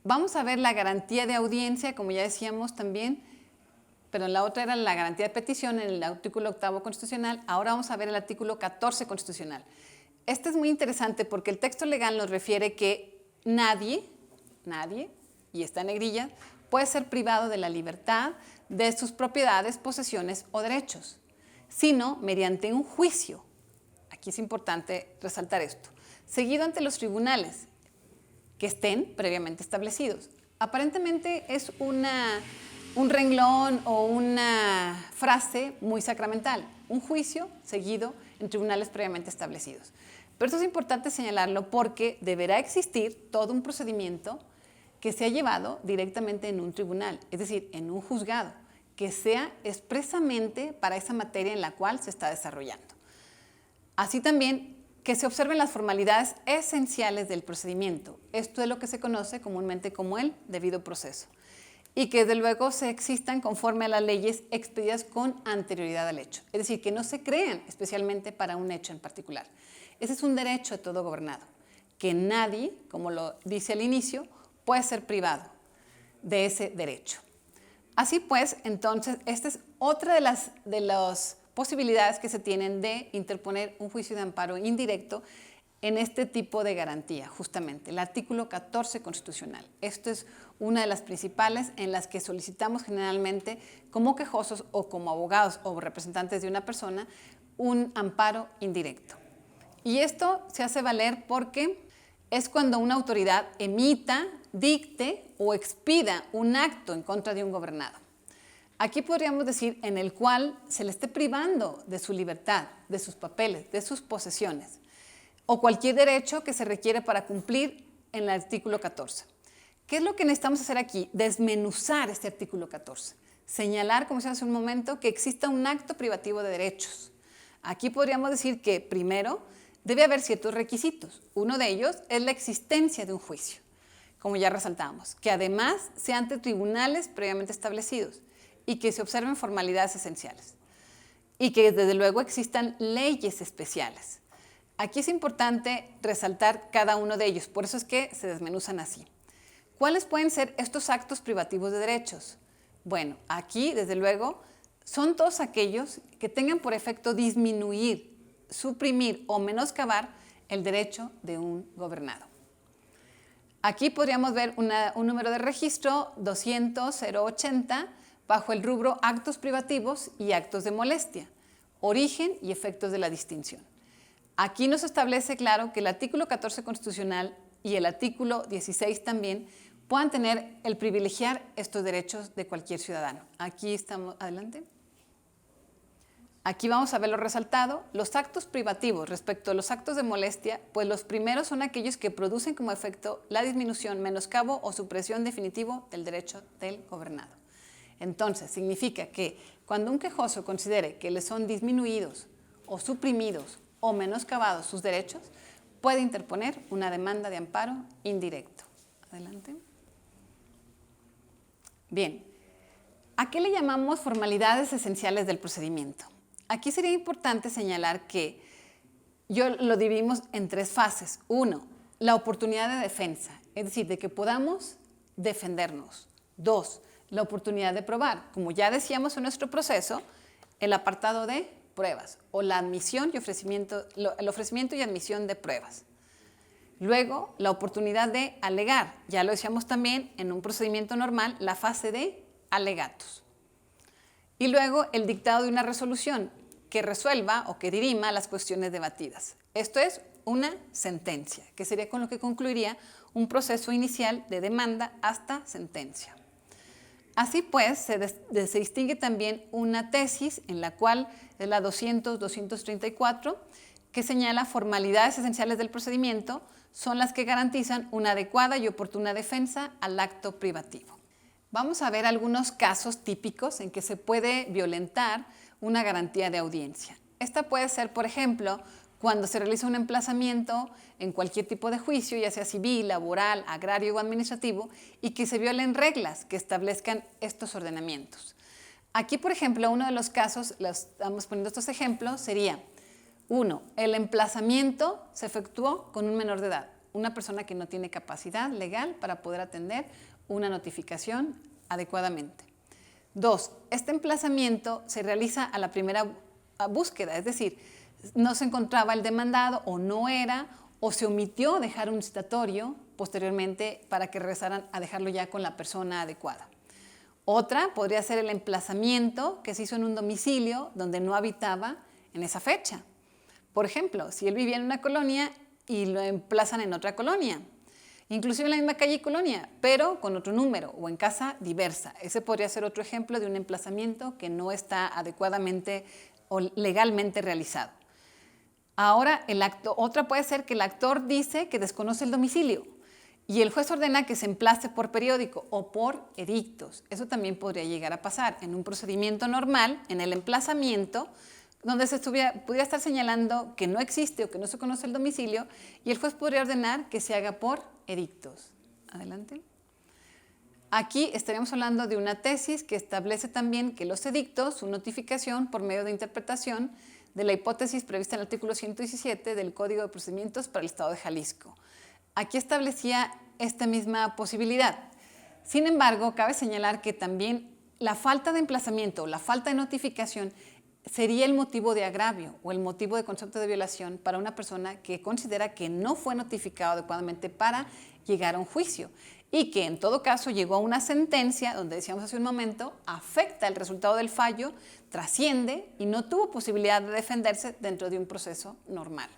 Vamos a ver la garantía de audiencia, como ya decíamos también, pero la otra era la garantía de petición en el artículo 8 constitucional. Ahora vamos a ver el artículo 14 constitucional. Este es muy interesante porque el texto legal nos refiere que nadie, y está en negrilla, puede ser privado de la libertad, de sus propiedades, posesiones o derechos, sino mediante un juicio. Aquí es importante resaltar esto. Seguido ante los tribunales que estén previamente establecidos. Aparentemente es un renglón o una frase muy sacramental. Un juicio seguido en tribunales previamente establecidos. Pero esto es importante señalarlo porque deberá existir todo un procedimiento que sea llevado directamente en un tribunal, es decir, en un juzgado, que sea expresamente para esa materia en la cual se está desarrollando. Así también que se observen las formalidades esenciales del procedimiento. Esto es lo que se conoce comúnmente como el debido proceso. Y que desde luego se existan conforme a las leyes expedidas con anterioridad al hecho. Es decir, que no se crean especialmente para un hecho en particular. Ese es un derecho de todo gobernado, que nadie, como lo dice al inicio, puede ser privado de ese derecho. Así pues, entonces, esta es otra de las posibilidades que se tienen de interponer un juicio de amparo indirecto en este tipo de garantía, justamente, el artículo 14 constitucional. Esto es una de las principales en las que solicitamos generalmente como quejosos o como abogados o representantes de una persona un amparo indirecto. Y esto se hace valer porque es cuando una autoridad emita, dicte o expida un acto en contra de un gobernado. Aquí podríamos decir en el cual se le esté privando de su libertad, de sus papeles, de sus posesiones, o cualquier derecho que se requiere para cumplir en el artículo 14. ¿Qué es lo que necesitamos hacer aquí? Desmenuzar este artículo 14. Señalar, como se hace un momento, que exista un acto privativo de derechos. Aquí podríamos decir que, primero, debe haber ciertos requisitos. Uno de ellos es la existencia de un juicio, como ya resaltábamos, que además sea ante tribunales previamente establecidos y que se observen formalidades esenciales y que desde luego existan leyes especiales. Aquí es importante resaltar cada uno de ellos, por eso es que se desmenuzan así. ¿Cuáles pueden ser estos actos privativos de derechos? Bueno, aquí desde luego son todos aquellos que tengan por efecto disminuir, suprimir o menoscabar el derecho de un gobernado. Aquí podríamos ver un número de registro 200-080 bajo el rubro actos privativos y actos de molestia, origen y efectos de la distinción. Aquí nos establece claro que el artículo 14 constitucional y el artículo 16 también puedan tener el privilegiar estos derechos de cualquier ciudadano. Aquí estamos, adelante. Aquí vamos a ver lo resaltado. Los actos privativos respecto a los actos de molestia, pues los primeros son aquellos que producen como efecto la disminución, menoscabo o supresión definitivo del derecho del gobernado. Entonces, significa que cuando un quejoso considere que le son disminuidos o suprimidos o menoscabados sus derechos, puede interponer una demanda de amparo indirecto. Adelante. Bien, ¿a qué le llamamos formalidades esenciales del procedimiento? Aquí sería importante señalar que lo dividimos en tres fases. Uno, la oportunidad de defensa, es decir, de que podamos defendernos. Dos, la oportunidad de probar. Como ya decíamos en nuestro proceso, el apartado de pruebas o la admisión y el ofrecimiento y admisión de pruebas. Luego, la oportunidad de alegar. Ya lo decíamos también en un procedimiento normal, la fase de alegatos. Y luego, el dictado de una resolución que resuelva o que dirima las cuestiones debatidas. Esto es una sentencia, que sería con lo que concluiría un proceso inicial de demanda hasta sentencia. Así pues, se distingue también una tesis en la cual es la 200-234, que señala formalidades esenciales del procedimiento son las que garantizan una adecuada y oportuna defensa al acto privativo. Vamos a ver algunos casos típicos en que se puede violentar una garantía de audiencia. Esta puede ser, por ejemplo, cuando se realiza un emplazamiento en cualquier tipo de juicio, ya sea civil, laboral, agrario o administrativo, y que se violen reglas que establezcan estos ordenamientos. Aquí, por ejemplo, uno de los casos, estamos poniendo estos ejemplos, sería 1. El emplazamiento se efectuó con un menor de edad. una persona que no tiene capacidad legal para poder atender una notificación adecuadamente. 2. Este emplazamiento se realiza a la primera búsqueda, es decir, no se encontraba el demandado o no era, o se omitió dejar un citatorio posteriormente para que regresaran a dejarlo ya con la persona adecuada. Otra podría ser el emplazamiento que se hizo en un domicilio donde no habitaba en esa fecha. Por ejemplo, si él vivía en una colonia y lo emplazan en otra colonia, inclusive en la misma calle y colonia, pero con otro número o en casa diversa. Ese podría ser otro ejemplo de un emplazamiento que no está adecuadamente o legalmente realizado. Ahora, otra puede ser que el actor dice que desconoce el domicilio y el juez ordena que se emplace por periódico o por edictos. Eso también podría llegar a pasar en un procedimiento normal, en el emplazamiento, donde pudiera estar señalando que no existe o que no se conoce el domicilio y el juez podría ordenar que se haga por edictos. Adelante. Aquí estaríamos hablando de una tesis que establece también que los edictos, su notificación por medio de interpretación de la hipótesis prevista en el artículo 117 del Código de Procedimientos para el Estado de Jalisco. Aquí establecía esta misma posibilidad. Sin embargo, cabe señalar que también la falta de emplazamiento o la falta de notificación sería el motivo de agravio o el motivo de concepto de violación para una persona que considera que no fue notificado adecuadamente para llegar a un juicio y que en todo caso llegó a una sentencia donde decíamos hace un momento, afecta el resultado del fallo, trasciende y no tuvo posibilidad de defenderse dentro de un proceso normal.